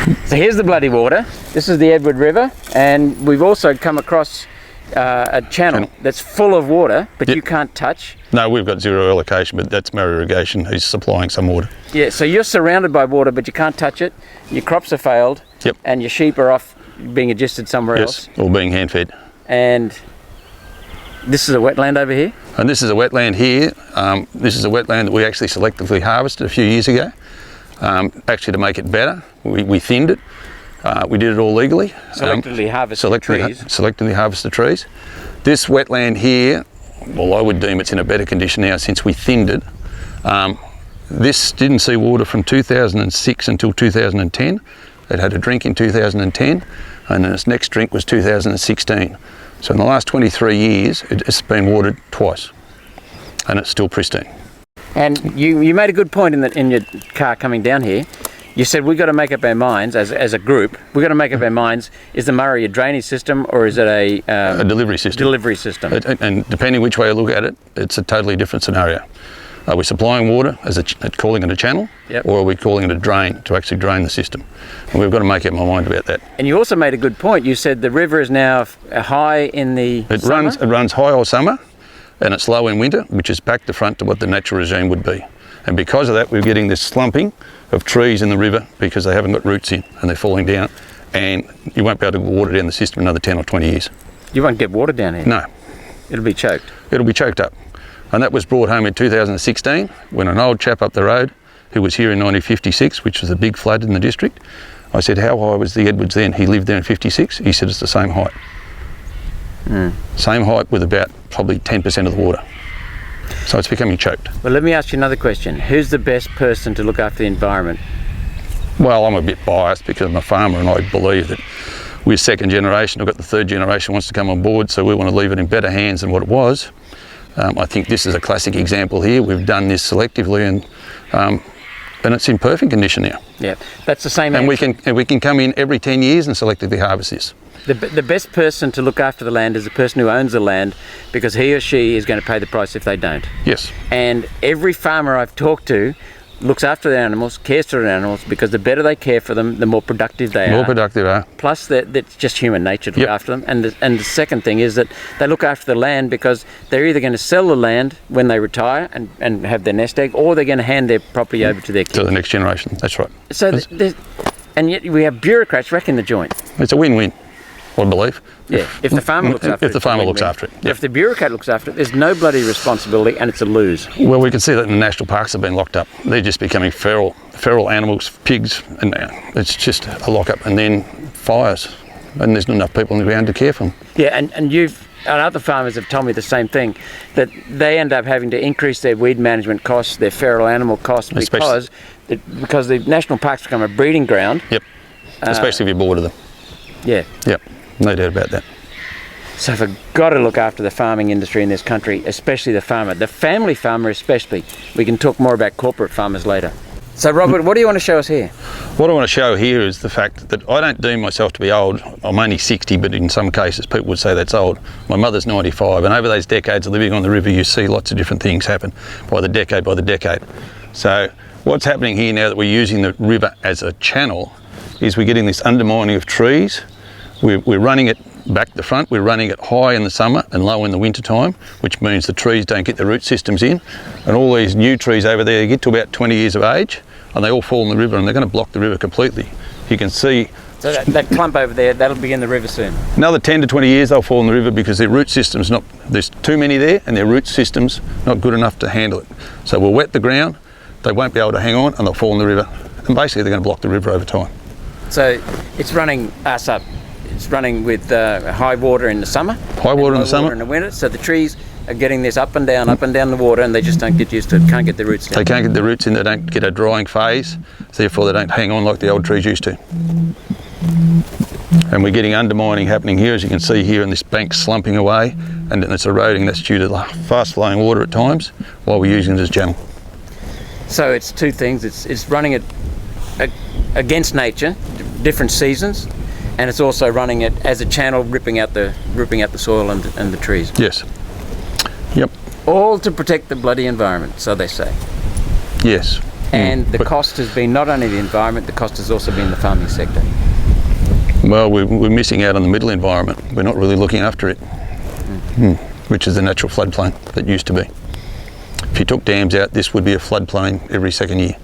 So here's the bloody water. This is the Edward River, and we've also come across a channel that's full of water, but you can't touch. No, we've got zero allocation, but that's Murray Irrigation who's supplying some water. Yeah, so you're surrounded by water, but you can't touch it. Your crops are failed, and your sheep are off being adjusted somewhere else. Yes, or being hand-fed. And this is a wetland over here? And this is a wetland here. This is a wetland that we actually selectively harvested a few years ago, actually to make it better. We thinned it. We did it all legally. Selectively harvested trees? Selectively harvested trees. This wetland here, well, I would deem it's in a better condition now since we thinned it. This didn't see water from 2006 until 2010. It had a drink in 2010, and then its next drink was 2016. So in the last 23 years, it's been watered twice, and it's still pristine. And you made a good point in your car coming down here. You said we've got to make up our minds as a group. We've got to make up our minds: is the Murray a drainage system or is it a delivery system? Delivery system. And depending which way you look at it, it's a totally different scenario. Are we supplying water calling it a channel, or are we calling it a drain to actually drain the system? And we've got to make up our mind about that. And you also made a good point. You said the river is now high in the summer. It runs high all summer, and it's low in winter, which is back to front to what the natural regime would be. And because of that, we're getting this slumping of trees in the river because they haven't got roots in and they're falling down, and you won't be able to water down the system another 10 or 20 years. You won't get water down here? No. It'll be choked? It'll be choked up. And that was brought home in 2016 when an old chap up the road who was here in 1956, which was a big flood in the district. I said, how high was the Edwards then? He lived there in 56. He said it's the same height. Same height with about probably 10% of the water. So it's becoming choked. Well, let me ask you another question. Who's the best person to look after the environment? Well, I'm a bit biased because I'm a farmer, and I believe that we're second generation. I've got the third generation wants to come on board, so we want to leave it in better hands than what it was. I think this is a classic example here. We've done this selectively, and it's in perfect condition now. Yeah, that's the same. And we can come in every 10 years and selectively harvest this. The best person to look after the land is the person who owns the land, because he or she is going to pay the price if they don't. Yes. And every farmer I've talked to looks after their animals, cares for their animals, because the better they care for them, the more productive they are. More productive they are. Plus, that's just human nature to look after them. And the second thing is that they look after the land because they're either going to sell the land when they retire and have their nest egg, or they're going to hand their property over to their kids. To the next generation, that's right. So, and yet we have bureaucrats wrecking the joint. It's a win-win, I believe. Yeah, if the farmer looks after it. If the farmer looks after it. But if the bureaucrat looks after it, there's no bloody responsibility, and it's a lose. Well, we can see that the national parks have been locked up. They're just becoming feral animals, pigs, and it's just a lock-up. And then fires, and there's not enough people on the ground to care for them. Yeah, and other farmers have told me the same thing, that they end up having to increase their weed management costs, their feral animal costs, because the national parks become a breeding ground. Yep, especially if you border them. Yeah. Yep, no doubt about that. So we've got to look after the farming industry in this country, especially the farmer, the family farmer especially. We can talk more about corporate farmers later. So Robert, what do you want to show us here? What I want to show here is the fact that I don't deem myself to be old. I'm only 60, but in some cases people would say that's old. My mother's 95, and over those decades of living on the river, you see lots of different things happen by the decade. So what's happening here now that we're using the river as a channel is we're getting this undermining of trees. We're running it back to front, we're running it high in the summer and low in the winter time, which means the trees don't get the root systems in, and all these new trees over there get to about 20 years of age and they all fall in the river, and they're going to block the river completely. You can see so that clump over there, that'll be in the river soon. Another 10 to 20 years they'll fall in the river because their root system's not, there's too many there and their root system's not good enough to handle it. So we'll wet the ground, they won't be able to hang on, and they'll fall in the river, and basically they're going to block the river over time. So it's running us up. It's running with high water in the summer. High water in the summer. In the winter. So the trees are getting this up and down the water, and they just don't get used to it, can't get the roots down. They can't get the roots in, they don't get a drying phase, therefore they don't hang on like the old trees used to. And we're getting undermining happening here, as you can see here, and this bank slumping away, and it's eroding. That's due to the fast flowing water at times while we're using it as channel. So it's two things. It's running it against nature, different seasons, and it's also running it as a channel, ripping out the soil and the trees. Yes. Yep. All to protect the bloody environment, so they say. Yes. And the cost has been not only the environment, the cost has also been the farming sector. Well, we're missing out on the middle environment. We're not really looking after it, which is the natural floodplain that used to be. If you took dams out, this would be a floodplain every second year.